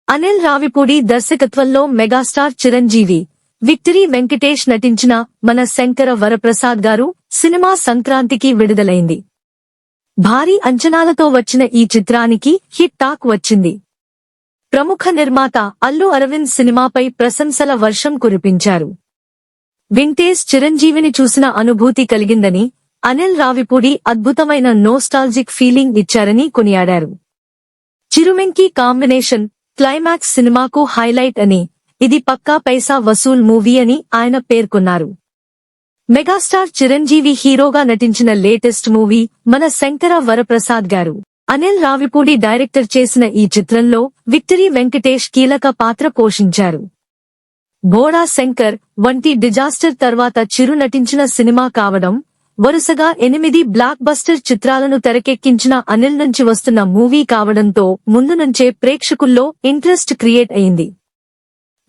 అనిల్ రావిపూడి దర్శకత్వంలో megastar Chiranjeevi, victory Venkatesh నటించిన మన శంకర వరప్రసాద్ గారు సినిమా సంక్రాంతికి విడుదలైంది. భారీ అంచనాలతో వచ్చిన ఈ చిత్రానికి హిట్ టాక్ వచ్చింది. ప్రముఖ నిర్మాత అల్లు అరవింద్ సినిమాపై ప్రశంసల వర్షం కురిపించారు. వింటేజ్ చిరంజీవిని చూసిన అనుభూతి కలిగిందని, అనిల్ రావిపూడి అద్భుతమైన నోస్టాల్జిక్ ఫీలింగ్ ఇచ్చారని కొనియాడారు. చిరుమెంకి కాంబినేషన్ క్లైమాక్స్ సినిమాకు హైలైట్ అని, ఇది పక్కా పైసా వసూల్ మూవీ అని ఆయన పేర్కొన్నారు. మెగాస్టార్ చిరంజీవి హీరోగా నటించిన లేటెస్ట్ మూవీ మన శంకర వరప్రసాద్ గారు. అనిల్ రావిపూడి డైరెక్టర్ చేసిన ఈ చిత్రంలో విక్టరీ వెంకటేష్ కీలక పాత్ర పోషించారు. భోళా శంకర్ వంటి డిజాస్టర్ తర్వాత చిరు నటించిన సినిమా కావడం, వరుసగా 8 బ్లాక్ బస్టర్ చిత్రాలను తెరకెక్కించిన అనిల్ నుంచి వస్తున్న మూవీ కావడంతో ముందు నుంచే ప్రేక్షకుల్లో ఇంట్రెస్ట్ క్రియేట్ అయింది.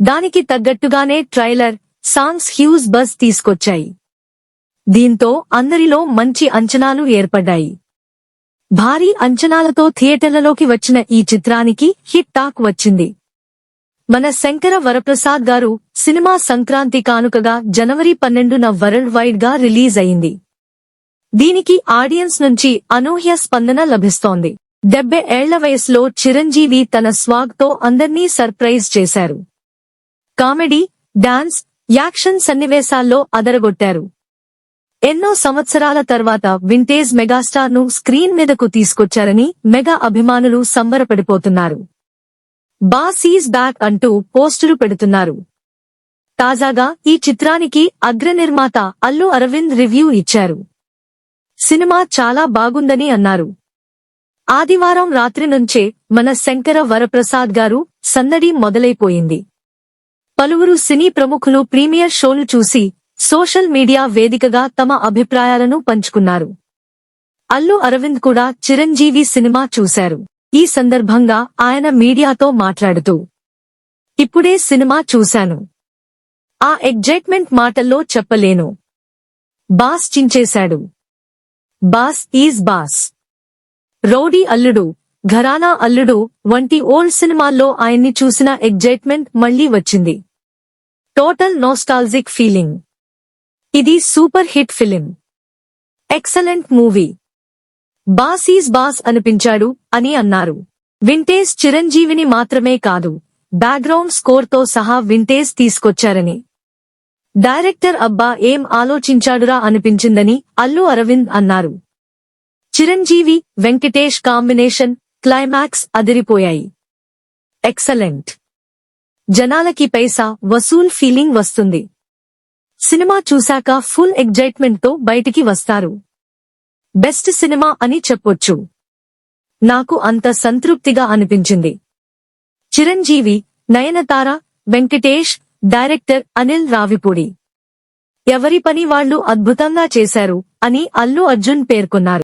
దానికి తగ్గట్టుగానే ట్రైలర్, సాంగ్స్ హ్యూజ్ బజ్ తీసుకొచ్చాయి. దీంతో అందరిలో మంచి అంచనాలు ఏర్పడ్డాయి. భారీ అంచనాలతో థియేటర్లలోకి వచ్చిన ఈ చిత్రానికి హిట్ టాక్ వచ్చింది. మన శంకర వరప్రసాద్ గారు సినిమా సంక్రాంతి కానుకగా జనవరి 12న వరల్డ్ వైడ్ గా రిలీజ్ అయింది. దీనికి ఆడియన్స్ నుంచి అనూహ్య స్పందన లభిస్తోంది. 70 ఏళ్ల వయసులో చిరంజీవి తన స్వాగ్ తో అందర్నీ సర్ప్రైజ్ చేశారు. కామెడీ, డాన్స్, యాక్షన్ సన్నివేశాల్లో అదరగొట్టారు. ఎన్నో సంవత్సరాల తర్వాత వింటేజ్ మెగాస్టార్ ను స్క్రీన్ మీదకు తీసుకొచ్చారని మెగా అభిమానులు సంబరపడిపోతున్నారు. బాస్ ఈజ్ బ్యాక్ అంటూ పోస్టులు పెడుతున్నారు. తాజాగా ఈ చిత్రానికి అగ్ర నిర్మాత అల్లు అరవింద్ రివ్యూ ఇచ్చారు. సినిమా చాలా బాగుందని అన్నారు. ఆదివారం రాత్రి నుంచే మన శంకర వరప్రసాద్ గారు సందడి మొదలైపోయింది. పలువురు సినీ ప్రముఖులు ప్రీమియర్ షోలు చూసి సోషల్ మీడియా వేదికగా తమ అభిప్రాయాలను పంచుకున్నారు. అల్లు అరవింద్ కూడా చిరంజీవి సినిమా చూశారు. ఈ సందర్భంగా ఆయన మీడియాతో మాట్లాడుతూ, ఇప్పుడే సినిమా చూశాను. ఆ ఎగ్జైట్మెంట్ మాటల్లో చెప్పలేను. బాస్ చించేశాడు. Boss is boss. Rowdy Alludu, Gharana అల్లుడు వంటి ఓల్డ్ సినిమాల్లో ఆయన్ని చూసిన ఎగ్జైట్మెంట్ మళ్లీ వచ్చింది. Total nostalgic feeling. ఇది super hit film. Excellent movie. Boss is boss అనిపించాడు అని అన్నారు. వింటేజ్ చిరంజీవిని మాత్రమే కాదు, బ్యాక్గ్రౌండ్ స్కోర్ తో సహా వింటేజ్ తీసుకొచ్చారని, డైరెక్టర్ అబ్బా ఏం ఆలోచించాడురా అనిపించిందని అల్లు అరవింద్ అన్నారు. చిరంజీవి, వెంకటేష్ కాంబినేషన్, క్లైమాక్స్ అదిరిపోయాయి. ఎక్సలెంట్. జనాలకి పైసా వసూల్ ఫీలింగ్ వస్తుంది. సినిమా చూశాక ఫుల్ ఎగ్జైట్మెంట్ తో బయటికి వస్తారు. బెస్ట్ సినిమా అని చెప్పొచ్చు. నాకు అంత సంతృప్తిగా అనిపించింది. చిరంజీవి, నయనతార, వెంకటేష్, డైరెక్టర్ అనిల్ రావిపూడి. ఎవరి పని వాళ్లు అద్భుతంగా చేశారు అని అల్లు అర్జున్ పేర్కొన్నారు.